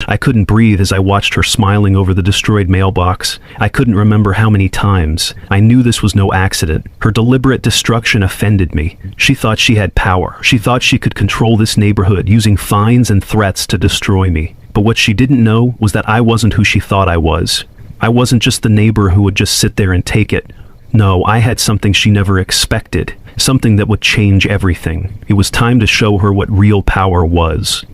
I couldn't breathe as I watched her smiling over the destroyed mailbox. I couldn't remember how many times. I knew this was no accident. Her deliberate destruction offended me. She thought she had power. She thought she could control this neighborhood, using fines and threats to destroy me. But what she didn't know was that I wasn't who she thought I was. I wasn't just the neighbor who would just sit there and take it. No, I had something she never expected. Something that would change everything. It was time to show her what real power was.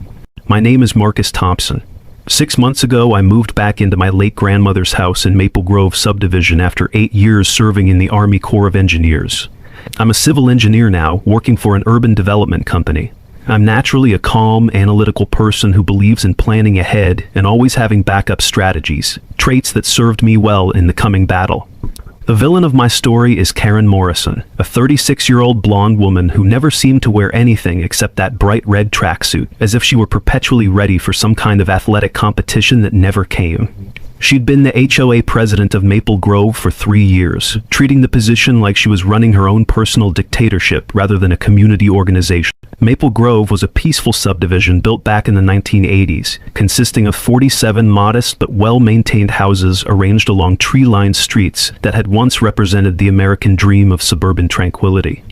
My name is Marcus Thompson. 6 months ago, I moved back into my late grandmother's house in Maple Grove subdivision after 8 years serving in the Army Corps of Engineers. I'm a civil engineer now, working for an urban development company. I'm naturally a calm, analytical person who believes in planning ahead and always having backup strategies, traits that served me well in the coming battle. The villain of my story is Karen Morrison, a 36-year-old blonde woman who never seemed to wear anything except that bright red tracksuit, as if she were perpetually ready for some kind of athletic competition that never came. She'd been the HOA president of Maple Grove for 3 years, treating the position like she was running her own personal dictatorship rather than a community organization. Maple Grove was a peaceful subdivision built back in the 1980s, consisting of 47 modest but well-maintained houses arranged along tree-lined streets that had once represented the American dream of suburban tranquility.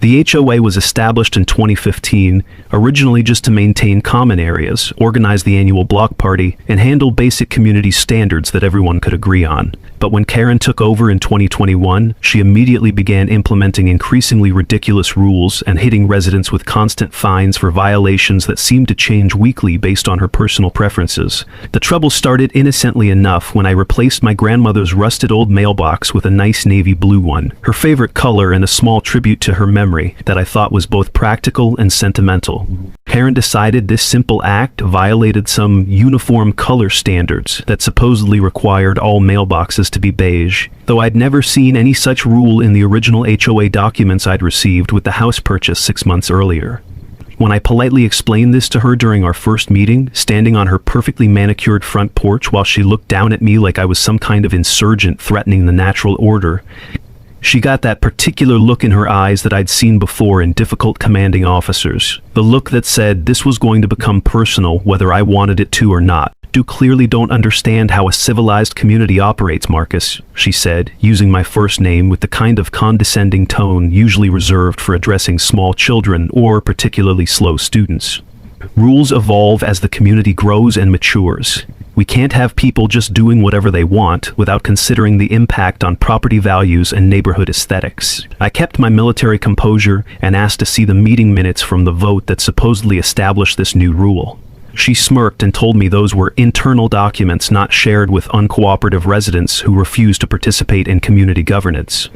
The HOA was established in 2015, originally just to maintain common areas, organize the annual block party, and handle basic community standards that everyone could agree on. But when Karen took over in 2021, she immediately began implementing increasingly ridiculous rules and hitting residents with constant fines for violations that seemed to change weekly based on her personal preferences. The trouble started innocently enough when I replaced my grandmother's rusted old mailbox with a nice navy blue one, her favorite color and a small tribute to her memory that I thought was both practical and sentimental. Karen decided this simple act violated some uniform color standards that supposedly required all mailboxes to be beige, though I'd never seen any such rule in the original HOA documents I'd received with the house purchase 6 months earlier. When I politely explained this to her during our first meeting, standing on her perfectly manicured front porch while she looked down at me like I was some kind of insurgent threatening the natural order, she got that particular look in her eyes that I'd seen before in difficult commanding officers. The look that said this was going to become personal whether I wanted it to or not. "You clearly don't understand how a civilized community operates, Marcus," she said, using my first name with the kind of condescending tone usually reserved for addressing small children or particularly slow students. "Rules evolve as the community grows and matures. We can't have people just doing whatever they want without considering the impact on property values and neighborhood aesthetics." I kept my military composure and asked to see the meeting minutes from the vote that supposedly established this new rule. She smirked and told me those were internal documents not shared with uncooperative residents who refused to participate in community governance.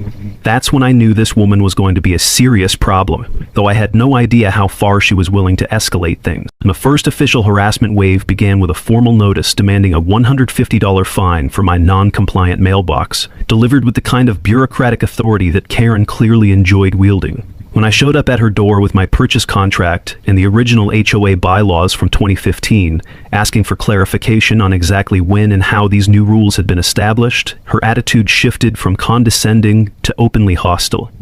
That's when I knew this woman was going to be a serious problem, though I had no idea how far she was willing to escalate things. The first official harassment wave began with a formal notice demanding a $150 fine for my non-compliant mailbox, delivered with the kind of bureaucratic authority that Karen clearly enjoyed wielding. When I showed up at her door with my purchase contract and the original HOA bylaws from 2015, asking for clarification on exactly when and how these new rules had been established, her attitude shifted from condescending to openly hostile.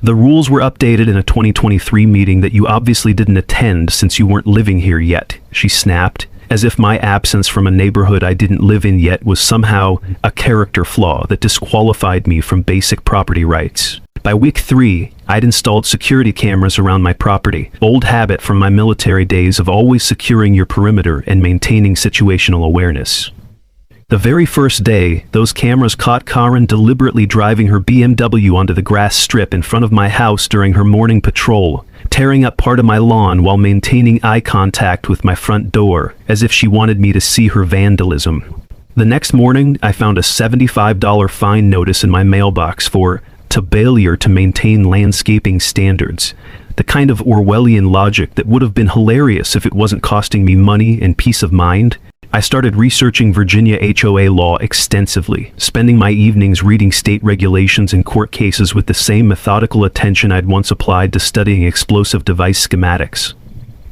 "The rules were updated in a 2023 meeting that you obviously didn't attend since you weren't living here yet," she snapped, as if my absence from a neighborhood I didn't live in yet was somehow a character flaw that disqualified me from basic property rights. By week 3, I'd installed security cameras around my property, old habit from my military days of always securing your perimeter and maintaining situational awareness. The very first day, those cameras caught Karen deliberately driving her BMW onto the grass strip in front of my house during her morning patrol, tearing up part of my lawn while maintaining eye contact with my front door, as if she wanted me to see her vandalism. The next morning, I found a $75 fine notice in my mailbox for failure to maintain landscaping standards, the kind of Orwellian logic that would have been hilarious if it wasn't costing me money and peace of mind. I started researching Virginia HOA law extensively, spending my evenings reading state regulations and court cases with the same methodical attention I'd once applied to studying explosive device schematics.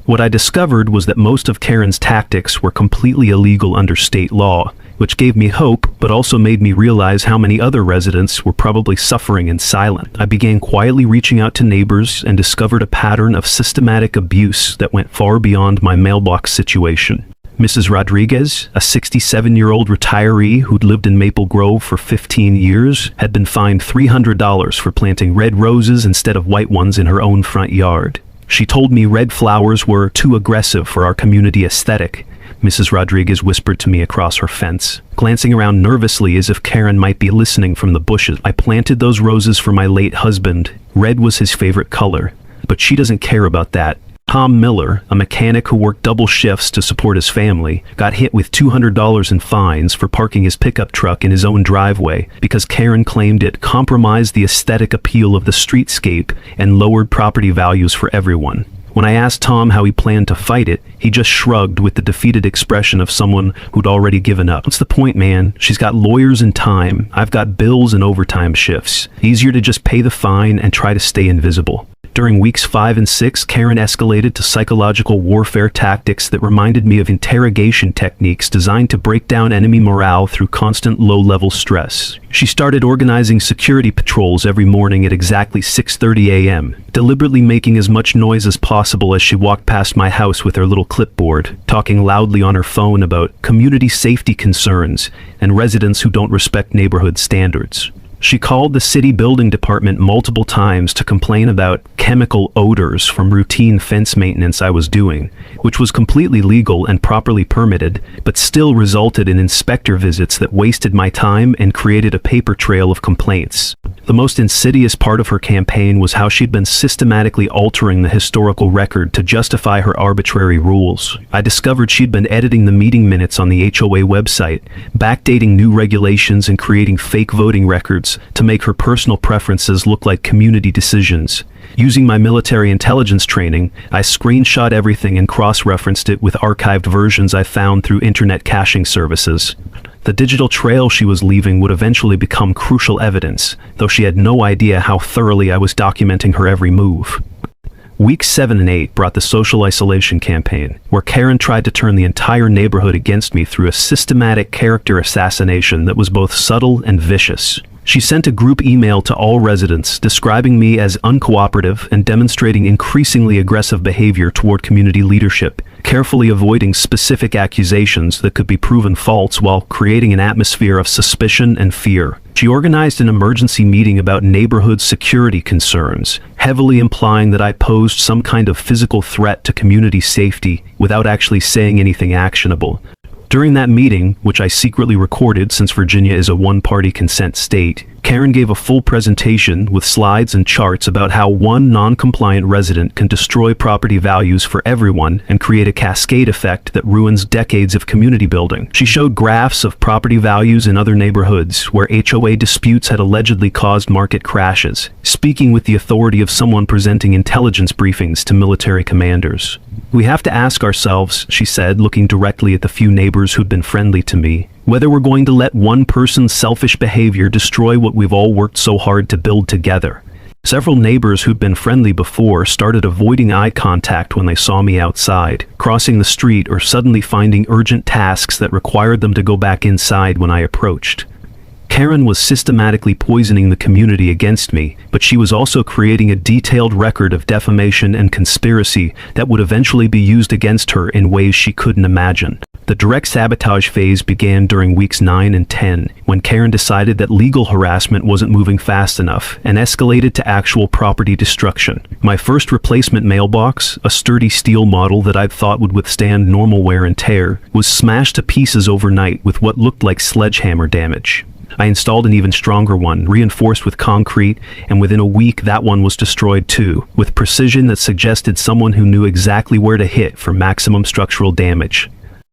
What I discovered was that most of Karen's tactics were completely illegal under state law, which gave me hope, but also made me realize how many other residents were probably suffering in silence. I began quietly reaching out to neighbors and discovered a pattern of systematic abuse that went far beyond my mailbox situation. Mrs. Rodriguez, a 67-year-old retiree who'd lived in Maple Grove for 15 years, had been fined $300 for planting red roses instead of white ones in her own front yard. She told me red flowers were too aggressive for our community aesthetic, Mrs. Rodriguez whispered to me across her fence, glancing around nervously as if Karen might be listening from the bushes. I planted those roses for my late husband. Red was his favorite color, but she doesn't care about that. Tom Miller, a mechanic who worked double shifts to support his family, got hit with $200 in fines for parking his pickup truck in his own driveway because Karen claimed it compromised the aesthetic appeal of the streetscape and lowered property values for everyone. When I asked Tom how he planned to fight it, he just shrugged with the defeated expression of someone who'd already given up. What's the point, man? She's got lawyers and time. I've got bills and overtime shifts. Easier to just pay the fine and try to stay invisible. During weeks 5 and 6, Karen escalated to psychological warfare tactics that reminded me of interrogation techniques designed to break down enemy morale through constant low-level stress. She started organizing security patrols every morning at exactly 6:30 a.m., deliberately making as much noise as possible as she walked past my house with her little clipboard, talking loudly on her phone about community safety concerns and residents who don't respect neighborhood standards. She called the city building department multiple times to complain about chemical odors from routine fence maintenance I was doing, which was completely legal and properly permitted, but still resulted in inspector visits that wasted my time and created a paper trail of complaints. The most insidious part of her campaign was how she'd been systematically altering the historical record to justify her arbitrary rules. I discovered she'd been editing the meeting minutes on the HOA website, backdating new regulations and creating fake voting records to make her personal preferences look like community decisions. Using my military intelligence training, I screenshot everything and cross-referenced it with archived versions I found through internet caching services. The digital trail she was leaving would eventually become crucial evidence, though she had no idea how thoroughly I was documenting her every move. Weeks 7 and 8 brought the social isolation campaign, where Karen tried to turn the entire neighborhood against me through a systematic character assassination that was both subtle and vicious. She sent a group email to all residents describing me as uncooperative and demonstrating increasingly aggressive behavior toward community leadership, carefully avoiding specific accusations that could be proven false while creating an atmosphere of suspicion and fear. She organized an emergency meeting about neighborhood security concerns, heavily implying that I posed some kind of physical threat to community safety without actually saying anything actionable. During that meeting, which I secretly recorded since Virginia is a one-party consent state, Karen gave a full presentation with slides and charts about how one non-compliant resident can destroy property values for everyone and create a cascade effect that ruins decades of community building. She showed graphs of property values in other neighborhoods where HOA disputes had allegedly caused market crashes, speaking with the authority of someone presenting intelligence briefings to military commanders. "We have to ask ourselves," she said, looking directly at the few neighbors who'd been friendly to me, "whether we're going to let one person's selfish behavior destroy what we've all worked so hard to build together." Several neighbors who'd been friendly before started avoiding eye contact when they saw me outside, crossing the street or suddenly finding urgent tasks that required them to go back inside when I approached. Karen was systematically poisoning the community against me, but she was also creating a detailed record of defamation and conspiracy that would eventually be used against her in ways she couldn't imagine. The direct sabotage phase began during weeks 9 and 10, when Karen decided that legal harassment wasn't moving fast enough and escalated to actual property destruction. My first replacement mailbox, a sturdy steel model that I'd thought would withstand normal wear and tear, was smashed to pieces overnight with what looked like sledgehammer damage. I installed an even stronger one, reinforced with concrete, and within a week that one was destroyed too, with precision that suggested someone who knew exactly where to hit for maximum structural damage.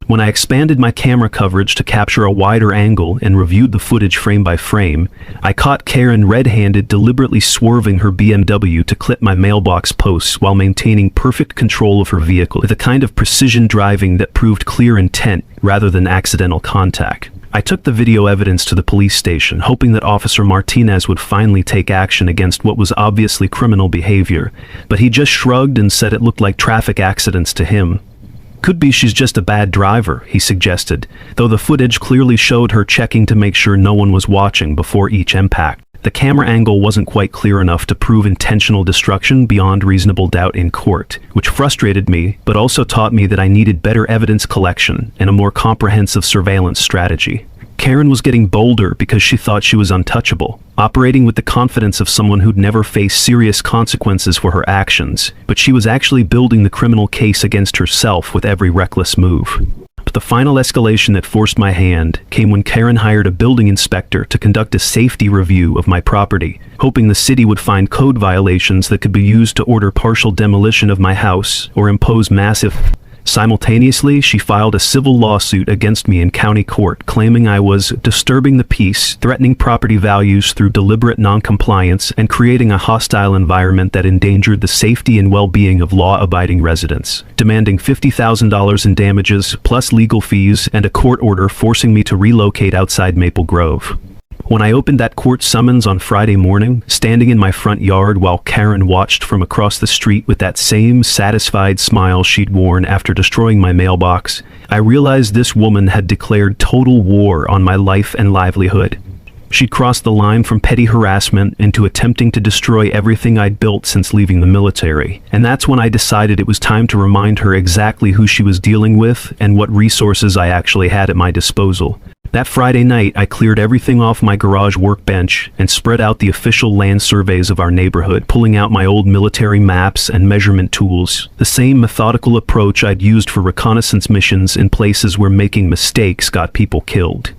When I expanded my camera coverage to capture a wider angle and reviewed the footage frame by frame, I caught Karen red-handed deliberately swerving her BMW to clip my mailbox posts while maintaining perfect control of her vehicle, with a kind of precision driving that proved clear intent rather than accidental contact. I took the video evidence to the police station, hoping that Officer Martinez would finally take action against what was obviously criminal behavior, but he just shrugged and said it looked like traffic accidents to him. "Could be she's just a bad driver," he suggested, though the footage clearly showed her checking to make sure no one was watching before each impact. The camera angle wasn't quite clear enough to prove intentional destruction beyond reasonable doubt in court, which frustrated me, but also taught me that I needed better evidence collection and a more comprehensive surveillance strategy. Karen was getting bolder because she thought she was untouchable, operating with the confidence of someone who'd never faced serious consequences for her actions, but she was actually building the criminal case against herself with every reckless move. But the final escalation that forced my hand came when Karen hired a building inspector to conduct a safety review of my property, hoping the city would find code violations that could be used to order partial demolition of my house or impose massive. Simultaneously, she filed a civil lawsuit against me in county court, claiming I was disturbing the peace, threatening property values through deliberate noncompliance, and creating a hostile environment that endangered the safety and well-being of law-abiding residents, demanding $50,000 in damages, plus legal fees, and a court order forcing me to relocate outside Maple Grove. When I opened that court summons on Friday morning, standing in my front yard while Karen watched from across the street with that same satisfied smile she'd worn after destroying my mailbox, I realized this woman had declared total war on my life and livelihood. She'd crossed the line from petty harassment into attempting to destroy everything I'd built since leaving the military, and that's when I decided it was time to remind her exactly who she was dealing with and what resources I actually had at my disposal. That Friday night, I cleared everything off my garage workbench and spread out the official land surveys of our neighborhood, pulling out my old military maps and measurement tools, the same methodical approach I'd used for reconnaissance missions in places where making mistakes got people killed.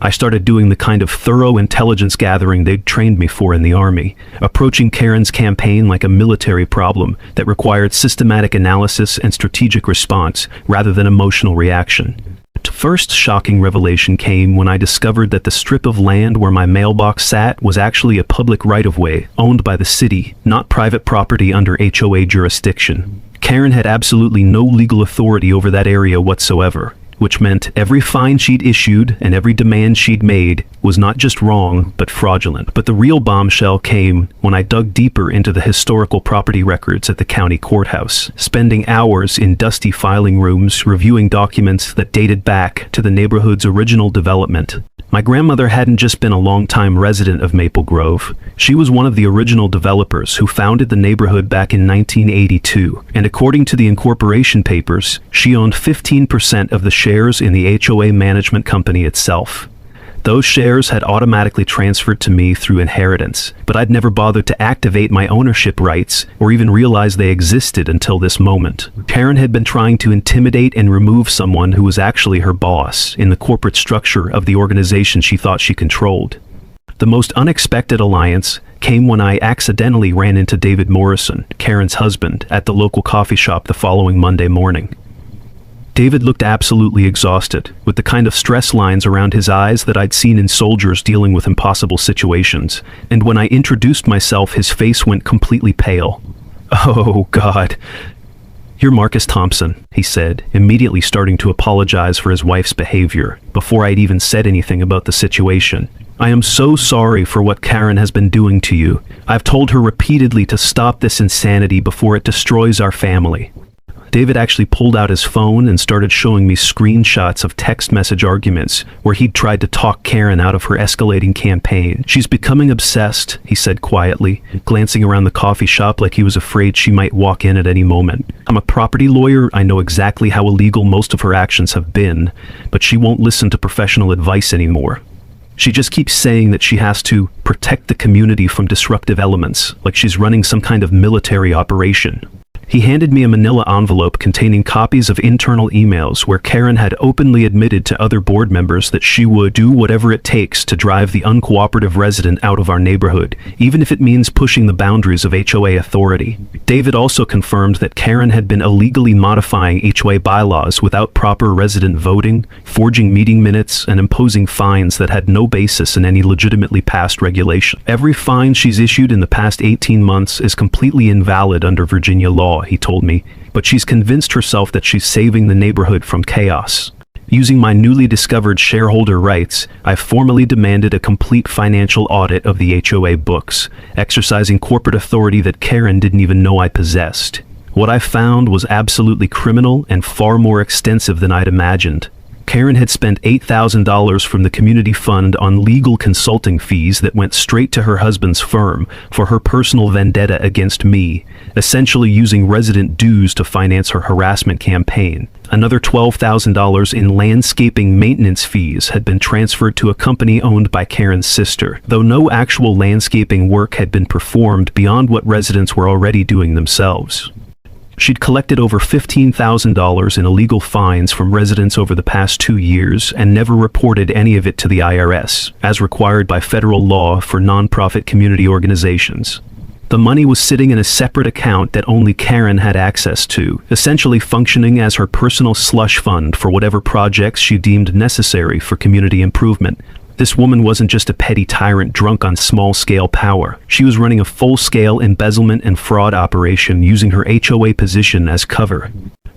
I started doing the kind of thorough intelligence gathering they'd trained me for in the Army, approaching Karen's campaign like a military problem that required systematic analysis and strategic response rather than emotional reaction. The first shocking revelation came when I discovered that the strip of land where my mailbox sat was actually a public right-of-way owned by the city, not private property under HOA jurisdiction. Karen had absolutely no legal authority over that area whatsoever, which meant every fine she'd issued and every demand she'd made was not just wrong, but fraudulent. But the real bombshell came when I dug deeper into the historical property records at the county courthouse, spending hours in dusty filing rooms reviewing documents that dated back to the neighborhood's original development. My grandmother hadn't just been a long-time resident of Maple Grove. She was one of the original developers who founded the neighborhood back in 1982, and according to the incorporation papers, she owned 15% of the shares in the HOA management company itself. Those shares had automatically transferred to me through inheritance, but I'd never bothered to activate my ownership rights or even realize they existed until this moment. Karen had been trying to intimidate and remove someone who was actually her boss in the corporate structure of the organization she thought she controlled. The most unexpected alliance came when I accidentally ran into David Morrison, Karen's husband, at the local coffee shop the following Monday morning. David looked absolutely exhausted, with the kind of stress lines around his eyes that I'd seen in soldiers dealing with impossible situations, and when I introduced myself, his face went completely pale. "Oh, God. You're Marcus Thompson," he said, immediately starting to apologize for his wife's behavior, before I'd even said anything about the situation. "I am so sorry for what Karen has been doing to you. I've told her repeatedly to stop this insanity before it destroys our family." David actually pulled out his phone and started showing me screenshots of text message arguments where he'd tried to talk Karen out of her escalating campaign. "She's becoming obsessed," he said quietly, glancing around the coffee shop like he was afraid she might walk in at any moment. "I'm a property lawyer. I know exactly how illegal most of her actions have been, but she won't listen to professional advice anymore. She just keeps saying that she has to protect the community from disruptive elements, like she's running some kind of military operation." He handed me a manila envelope containing copies of internal emails where Karen had openly admitted to other board members that she would do whatever it takes to drive the uncooperative resident out of our neighborhood, even if it means pushing the boundaries of HOA authority. David also confirmed that Karen had been illegally modifying HOA bylaws without proper resident voting, forging meeting minutes, and imposing fines that had no basis in any legitimately passed regulation. "Every fine she's issued in the past 18 months is completely invalid under Virginia law," he told me, "but she's convinced herself that she's saving the neighborhood from chaos." Using my newly discovered shareholder rights, I formally demanded a complete financial audit of the HOA books, exercising corporate authority that Karen didn't even know I possessed. What I found was absolutely criminal and far more extensive than I'd imagined. Karen had spent $8,000 from the community fund on legal consulting fees that went straight to her husband's firm for her personal vendetta against me, essentially using resident dues to finance her harassment campaign. Another $12,000 in landscaping maintenance fees had been transferred to a company owned by Karen's sister, though no actual landscaping work had been performed beyond what residents were already doing themselves. She'd collected over $15,000 in illegal fines from residents over the past 2 years and never reported any of it to the IRS, as required by federal law for nonprofit community organizations. The money was sitting in a separate account that only Karen had access to, essentially functioning as her personal slush fund for whatever projects she deemed necessary for community improvement. This woman wasn't just a petty tyrant drunk on small-scale power. She was running a full-scale embezzlement and fraud operation using her HOA position as cover.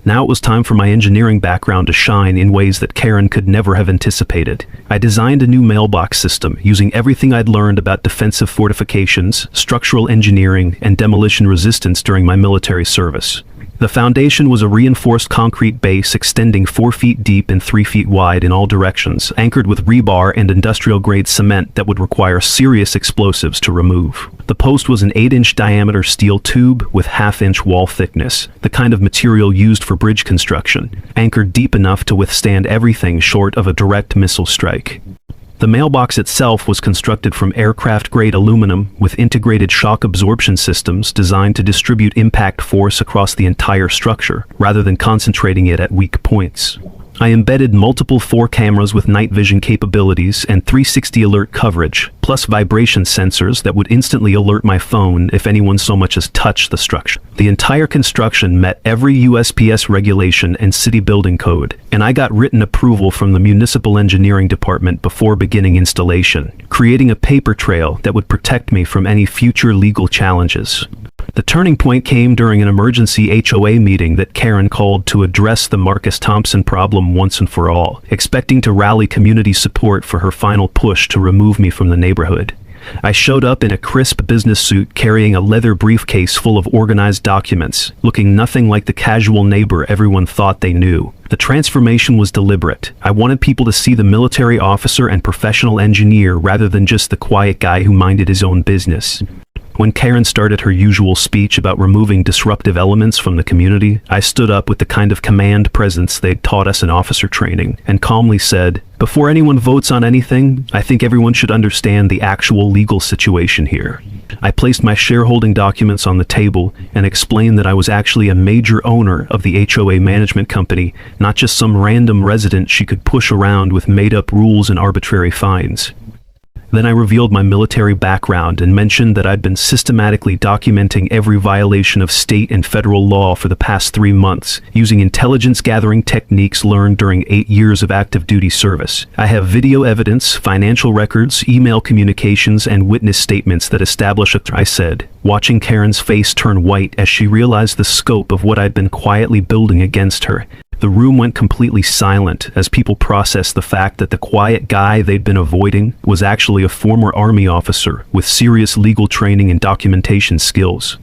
Now it was time for my engineering background to shine in ways that Karen could never have anticipated. I designed a new mailbox system using everything I'd learned about defensive fortifications, structural engineering, and demolition resistance during my military service. The foundation was a reinforced concrete base extending 4 feet deep and 3 feet wide in all directions, anchored with rebar and industrial-grade cement that would require serious explosives to remove. The post was an 8-inch diameter steel tube with half-inch wall thickness, the kind of material used for bridge construction, anchored deep enough to withstand everything short of a direct missile strike. The mailbox itself was constructed from aircraft-grade aluminum with integrated shock absorption systems designed to distribute impact force across the entire structure, rather than concentrating it at weak points. I embedded multiple 4 cameras with night vision capabilities and 360 alert coverage, plus vibration sensors that would instantly alert my phone if anyone so much as touched the structure. The entire construction met every USPS regulation and city building code, and I got written approval from the municipal engineering department before beginning installation, creating a paper trail that would protect me from any future legal challenges. The turning point came during an emergency HOA meeting that Karen called to address the Marcus Thompson problem once and for all, expecting to rally community support for her final push to remove me from the neighborhood. I showed up in a crisp business suit carrying a leather briefcase full of organized documents, looking nothing like the casual neighbor everyone thought they knew. The transformation was deliberate. I wanted people to see the military officer and professional engineer rather than just the quiet guy who minded his own business. When Karen started her usual speech about removing disruptive elements from the community, I stood up with the kind of command presence they'd taught us in officer training and calmly said, "Before anyone votes on anything, I think everyone should understand the actual legal situation here." I placed my shareholding documents on the table and explained that I was actually a major owner of the HOA management company, not just some random resident she could push around with made-up rules and arbitrary fines. Then I revealed my military background and mentioned that I'd been systematically documenting every violation of state and federal law for the past 3 months, using intelligence-gathering techniques learned during 8 years of active duty service. I have video evidence, financial records, email communications, and witness statements that establish I said, watching Karen's face turn white as she realized the scope of what I'd been quietly building against her. The room went completely silent as people processed the fact that the quiet guy they'd been avoiding was actually a former Army officer with serious legal training and documentation skills.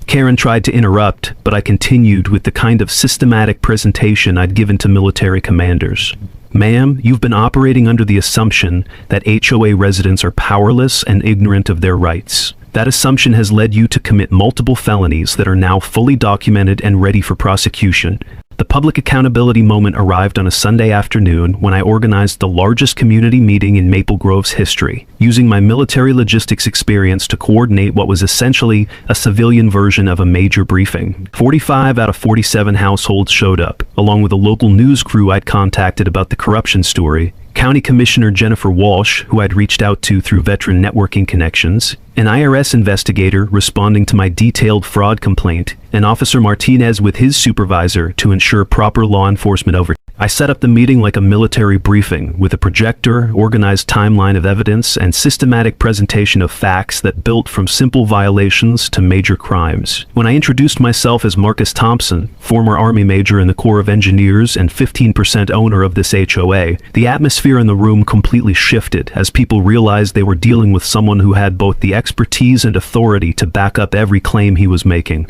Karen tried to interrupt, but I continued with the kind of systematic presentation I'd given to military commanders. "Ma'am, you've been operating under the assumption that HOA residents are powerless and ignorant of their rights. That assumption has led you to commit multiple felonies that are now fully documented and ready for prosecution." The public accountability moment arrived on a Sunday afternoon when I organized the largest community meeting in Maple Grove's history, using my military logistics experience to coordinate what was essentially a civilian version of a major briefing. 45 out of 47 households showed up, along with a local news crew I'd contacted about the corruption story, County Commissioner Jennifer Walsh, who I'd reached out to through veteran networking connections, an IRS investigator responding to my detailed fraud complaint, and Officer Martinez with his supervisor to ensure proper law enforcement oversight. I set up the meeting like a military briefing, with a projector, organized timeline of evidence, and systematic presentation of facts that built from simple violations to major crimes. When I introduced myself as Marcus Thompson, former Army major in the Corps of Engineers and 15% owner of this HOA, the atmosphere in the room completely shifted as people realized they were dealing with someone who had both the expertise and authority to back up every claim he was making.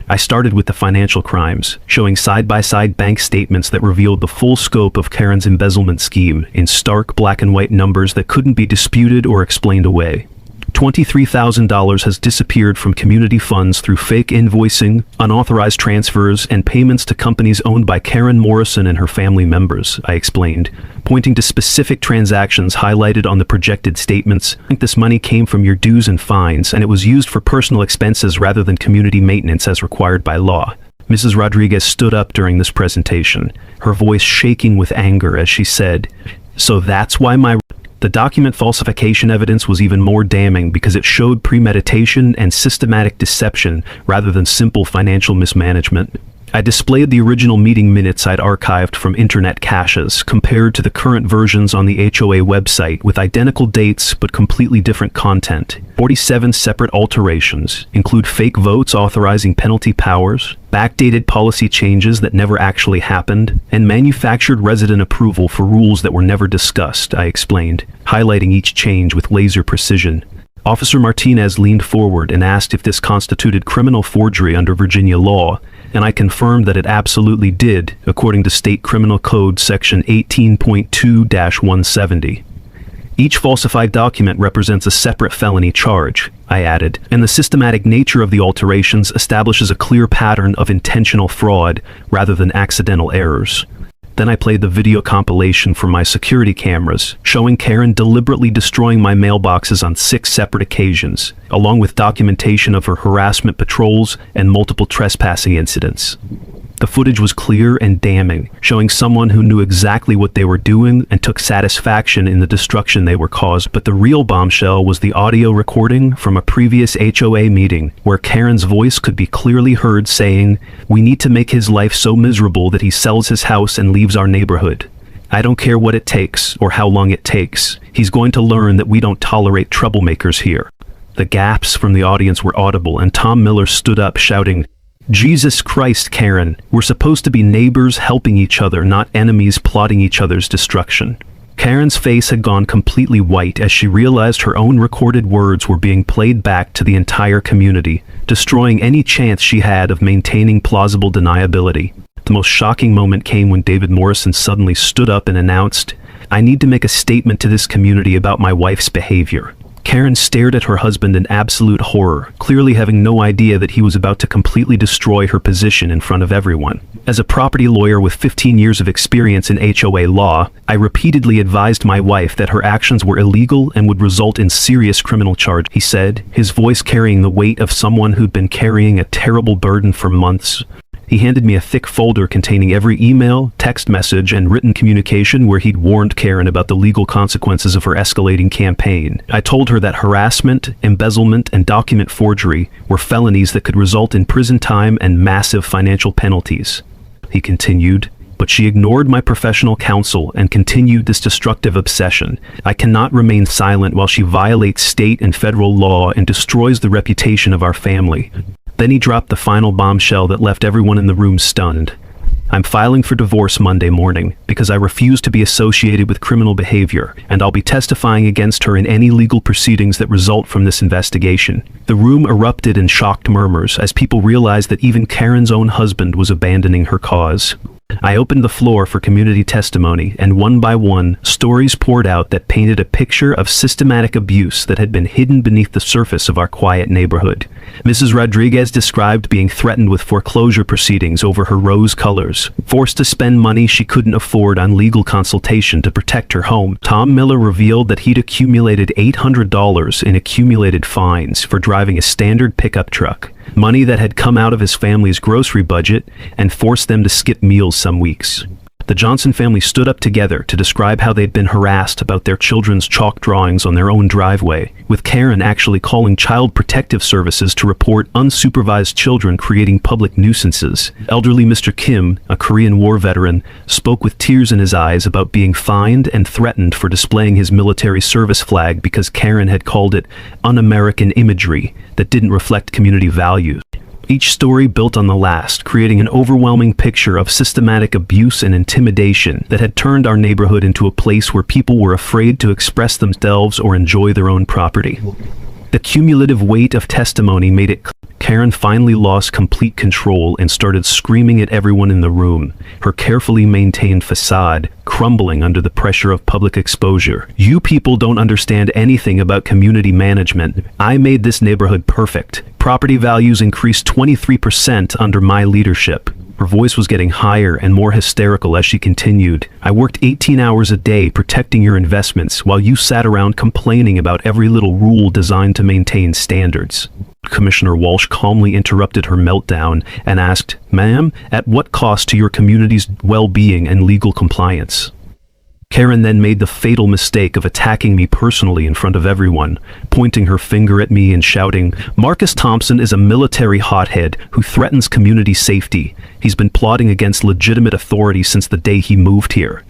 I started with the financial crimes, showing side-by-side bank statements that revealed the full scope of Karen's embezzlement scheme in stark black and white numbers that couldn't be disputed or explained away. $23,000 has disappeared from community funds through fake invoicing, unauthorized transfers, and payments to companies owned by Karen Morrison and her family members, I explained, pointing to specific transactions highlighted on the projected statements. I think this money came from your dues and fines, and it was used for personal expenses rather than community maintenance as required by law. Mrs. Rodriguez stood up during this presentation, her voice shaking with anger as she said, "So that's why my..." The document falsification evidence was even more damning because it showed premeditation and systematic deception rather than simple financial mismanagement. I displayed the original meeting minutes I'd archived from internet caches, compared to the current versions on the HOA website with identical dates but completely different content. 47 separate alterations include fake votes authorizing penalty powers, backdated policy changes that never actually happened, and manufactured resident approval for rules that were never discussed, I explained, highlighting each change with laser precision. Officer Martinez leaned forward and asked if this constituted criminal forgery under Virginia law, and I confirmed that it absolutely did, according to State Criminal Code Section 18.2-170. Each falsified document represents a separate felony charge, I added, and the systematic nature of the alterations establishes a clear pattern of intentional fraud rather than accidental errors. Then I played the video compilation from my security cameras, showing Karen deliberately destroying my mailboxes on 6 separate occasions, along with documentation of her harassment patrols and multiple trespassing incidents. The footage was clear and damning, showing someone who knew exactly what they were doing and took satisfaction in the destruction they were caused. But the real bombshell was the audio recording from a previous HOA meeting, where Karen's voice could be clearly heard saying, "We need to make his life so miserable that he sells his house and leaves our neighborhood. I don't care what it takes or how long it takes. He's going to learn that we don't tolerate troublemakers here." The gasps from the audience were audible, and Tom Miller stood up shouting, "Jesus Christ, Karen, we're supposed to be neighbors helping each other, not enemies plotting each other's destruction." Karen's face had gone completely white as she realized her own recorded words were being played back to the entire community, destroying any chance she had of maintaining plausible deniability. The most shocking moment came when David Morrison suddenly stood up and announced, "I need to make a statement to this community about my wife's behavior." Karen stared at her husband in absolute horror, clearly having no idea that he was about to completely destroy her position in front of everyone. As a property lawyer with 15 years of experience in HOA law, I repeatedly advised my wife that her actions were illegal and would result in serious criminal charge, he said, his voice carrying the weight of someone who'd been carrying a terrible burden for months. He handed me a thick folder containing every email, text message, and written communication where he'd warned Karen about the legal consequences of her escalating campaign. I told her that harassment, embezzlement, and document forgery were felonies that could result in prison time and massive financial penalties. He continued, but she ignored my professional counsel and continued this destructive obsession. I cannot remain silent while she violates state and federal law and destroys the reputation of our family. Then he dropped the final bombshell that left everyone in the room stunned. "I'm filing for divorce Monday morning because I refuse to be associated with criminal behavior, and I'll be testifying against her in any legal proceedings that result from this investigation." The room erupted in shocked murmurs as people realized that even Karen's own husband was abandoning her cause. I opened the floor for community testimony, and one by one, stories poured out that painted a picture of systematic abuse that had been hidden beneath the surface of our quiet neighborhood. Mrs. Rodriguez described being threatened with foreclosure proceedings over her rose colors, forced to spend money she couldn't afford on legal consultation to protect her home. Tom Miller revealed that he'd accumulated $800 in accumulated fines for driving a standard pickup truck, money that had come out of his family's grocery budget and forced them to skip meals some weeks. The Johnson family stood up together to describe how they'd been harassed about their children's chalk drawings on their own driveway, with Karen actually calling Child Protective Services to report unsupervised children creating public nuisances. Elderly Mr. Kim, a Korean War veteran, spoke with tears in his eyes about being fined and threatened for displaying his military service flag because Karen had called it un-American imagery that didn't reflect community values. Each story built on the last, creating an overwhelming picture of systematic abuse and intimidation that had turned our neighborhood into a place where people were afraid to express themselves or enjoy their own property. The cumulative weight of testimony made it clear Karen finally lost complete control and started screaming at everyone in the room, her carefully maintained facade crumbling under the pressure of public exposure. "You people don't understand anything about community management. I made this neighborhood perfect. Property values increased 23% under my leadership." Her voice was getting higher and more hysterical as she continued. "I worked 18 hours a day protecting your investments while you sat around complaining about every little rule designed to maintain standards." Commissioner Walsh calmly interrupted her meltdown and asked, "Ma'am, at what cost to your community's well-being and legal compliance?" Karen then made the fatal mistake of attacking me personally in front of everyone, pointing her finger at me and shouting, "Marcus Thompson is a military hothead who threatens community safety. He's been plotting against legitimate authority since the day he moved here."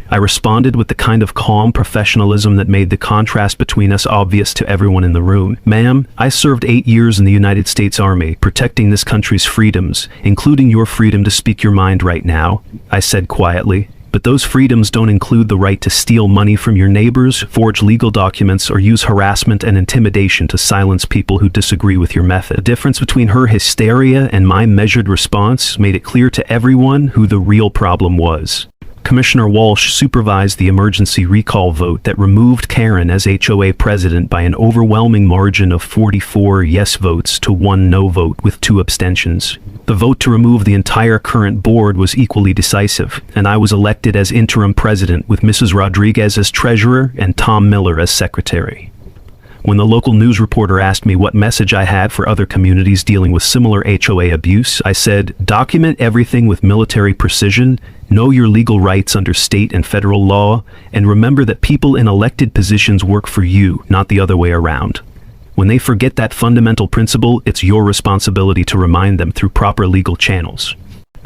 I responded with the kind of calm professionalism that made the contrast between us obvious to everyone in the room. "Ma'am, I served 8 years in the United States Army, protecting this country's freedoms, including your freedom to speak your mind right now," I said quietly. "But those freedoms don't include the right to steal money from your neighbors, forge legal documents, or use harassment and intimidation to silence people who disagree with your method." The difference between her hysteria and my measured response made it clear to everyone who the real problem was. Commissioner Walsh supervised the emergency recall vote that removed Karen as HOA president by an overwhelming margin of 44 yes votes to 1 no vote with 2 abstentions. The vote to remove the entire current board was equally decisive, and I was elected as interim president with Mrs. Rodriguez as treasurer and Tom Miller as secretary. When the local news reporter asked me what message I had for other communities dealing with similar HOA abuse, I said, "Document everything with military precision, know your legal rights under state and federal law, and remember that people in elected positions work for you, not the other way around. When they forget that fundamental principle, it's your responsibility to remind them through proper legal channels."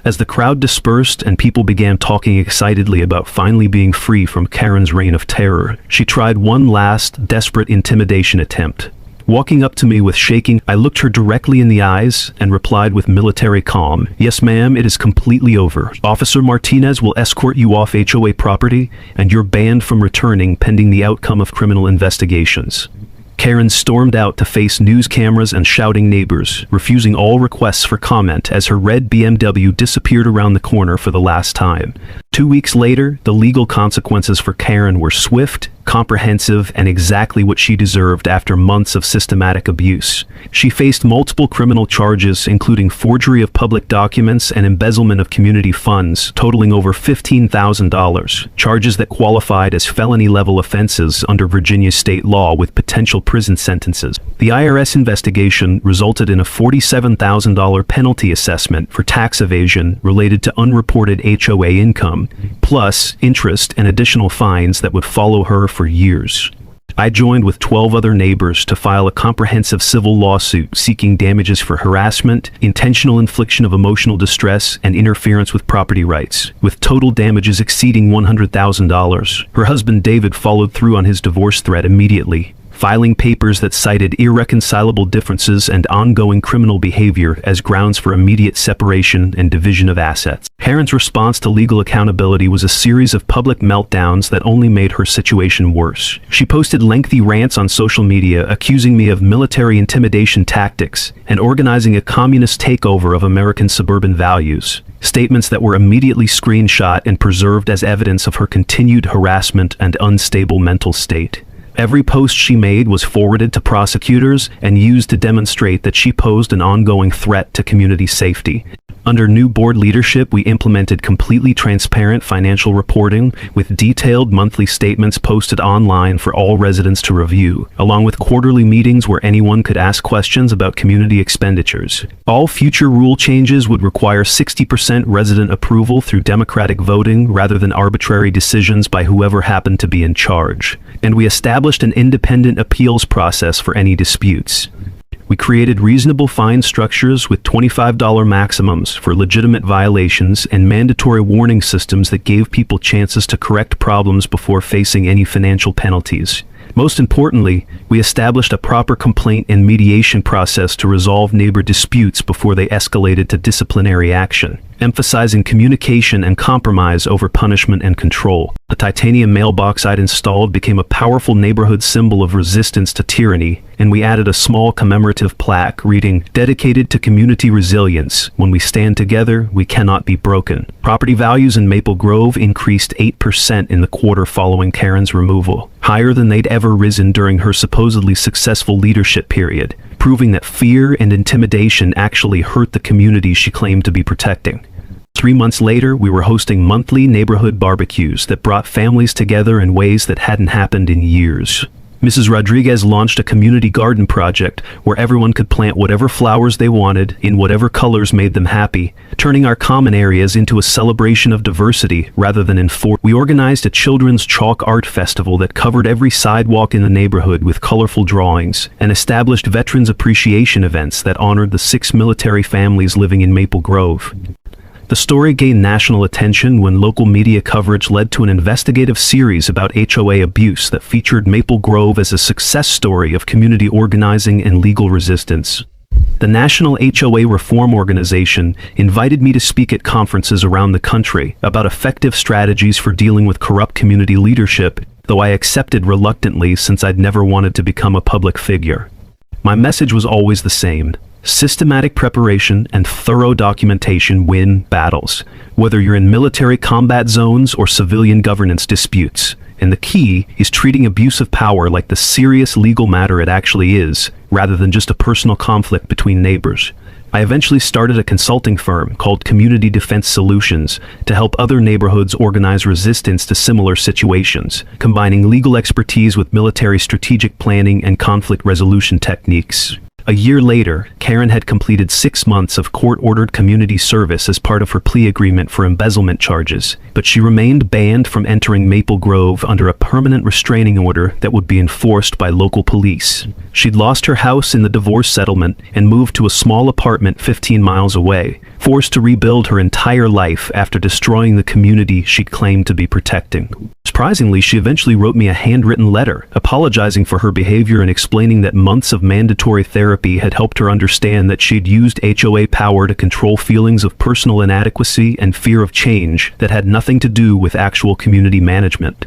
As the crowd dispersed and people began talking excitedly about finally being free from Karen's reign of terror, she tried one last, desperate intimidation attempt. Walking up to me with shaking, I looked her directly in the eyes and replied with military calm, "Yes, ma'am, it is completely over. Officer Martinez will escort you off HOA property, and you're banned from returning pending the outcome of criminal investigations." Karen stormed out to face news cameras and shouting neighbors, refusing all requests for comment as her red BMW disappeared around the corner for the last time. 2 weeks later, the legal consequences for Karen were swift, comprehensive, and exactly what she deserved after months of systematic abuse. She faced multiple criminal charges, including forgery of public documents and embezzlement of community funds, totaling over $15,000, charges that qualified as felony-level offenses under Virginia state law with potential prison sentences. The IRS investigation resulted in a $47,000 penalty assessment for tax evasion related to unreported HOA income, plus interest and additional fines that would follow her for years. I joined with 12 other neighbors to file a comprehensive civil lawsuit seeking damages for harassment, intentional infliction of emotional distress, and interference with property rights, with total damages exceeding $100,000. Her husband David followed through on his divorce threat immediately, filing papers that cited irreconcilable differences and ongoing criminal behavior as grounds for immediate separation and division of assets. Karen's response to legal accountability was a series of public meltdowns that only made her situation worse. She posted lengthy rants on social media accusing me of military intimidation tactics and organizing a communist takeover of American suburban values, statements that were immediately screenshot and preserved as evidence of her continued harassment and unstable mental state. Every post she made was forwarded to prosecutors and used to demonstrate that she posed an ongoing threat to community safety. Under new board leadership, we implemented completely transparent financial reporting with detailed monthly statements posted online for all residents to review, along with quarterly meetings where anyone could ask questions about community expenditures. All future rule changes would require 60% resident approval through democratic voting rather than arbitrary decisions by whoever happened to be in charge. And we established an independent appeals process for any disputes. We created reasonable fine structures with $25 maximums for legitimate violations and mandatory warning systems that gave people chances to correct problems before facing any financial penalties. Most importantly, we established a proper complaint and mediation process to resolve neighbor disputes before they escalated to disciplinary action, emphasizing communication and compromise over punishment and control. The titanium mailbox I'd installed became a powerful neighborhood symbol of resistance to tyranny, and we added a small commemorative plaque reading, "Dedicated to community resilience. When we stand together, we cannot be broken." Property values in Maple Grove increased 8% in the quarter following Karen's removal, higher than they'd ever risen during her supposedly successful leadership period, proving that fear and intimidation actually hurt the community she claimed to be protecting. 3 months later, we were hosting monthly neighborhood barbecues that brought families together in ways that hadn't happened in years. Mrs. Rodriguez launched a community garden project where everyone could plant whatever flowers they wanted in whatever colors made them happy, turning our common areas into a celebration of diversity rather than enforcement. We organized a children's chalk art festival that covered every sidewalk in the neighborhood with colorful drawings, and established veterans appreciation events that honored the 6 military families living in Maple Grove. The story gained national attention when local media coverage led to an investigative series about HOA abuse that featured Maple Grove as a success story of community organizing and legal resistance. The National HOA Reform Organization invited me to speak at conferences around the country about effective strategies for dealing with corrupt community leadership, though I accepted reluctantly since I'd never wanted to become a public figure. My message was always the same. Systematic preparation and thorough documentation win battles, whether you're in military combat zones or civilian governance disputes. And the key is treating abuse of power like the serious legal matter it actually is, rather than just a personal conflict between neighbors. I eventually started a consulting firm called Community Defense Solutions to help other neighborhoods organize resistance to similar situations, combining legal expertise with military strategic planning and conflict resolution techniques. A year later, Karen had completed 6 months of court-ordered community service as part of her plea agreement for embezzlement charges, but she remained banned from entering Maple Grove under a permanent restraining order that would be enforced by local police. She'd lost her house in the divorce settlement and moved to a small apartment 15 miles away, forced to rebuild her entire life after destroying the community she claimed to be protecting. Surprisingly, she eventually wrote me a handwritten letter, apologizing for her behavior and explaining that months of mandatory therapy had helped her understand that she'd used HOA power to control feelings of personal inadequacy and fear of change that had nothing to do with actual community management.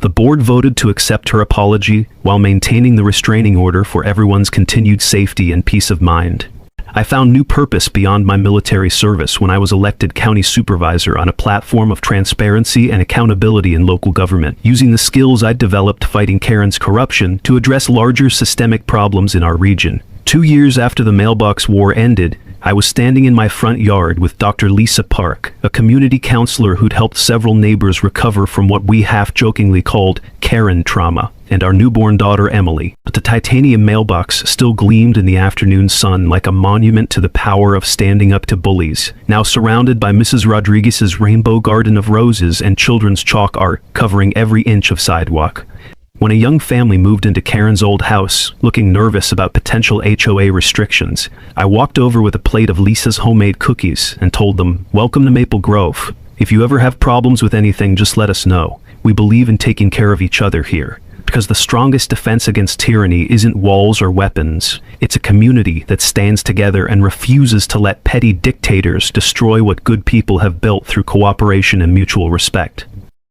The board voted to accept her apology while maintaining the restraining order for everyone's continued safety and peace of mind. I found new purpose beyond my military service when I was elected county supervisor on a platform of transparency and accountability in local government, using the skills I'd developed fighting Karen's corruption to address larger systemic problems in our region. 2 years after the mailbox war ended, I was standing in my front yard with Dr. Lisa Park, a community counselor who'd helped several neighbors recover from what we half-jokingly called Karen trauma, and our newborn daughter Emily. But the titanium mailbox still gleamed in the afternoon sun like a monument to the power of standing up to bullies, now surrounded by Mrs. Rodriguez's rainbow garden of roses and children's chalk art covering every inch of sidewalk. When a young family moved into Karen's old house, looking nervous about potential HOA restrictions, I walked over with a plate of Lisa's homemade cookies and told them, "Welcome to Maple Grove. If you ever have problems with anything, just let us know. We believe in taking care of each other here." Because the strongest defense against tyranny isn't walls or weapons. It's a community that stands together and refuses to let petty dictators destroy what good people have built through cooperation and mutual respect.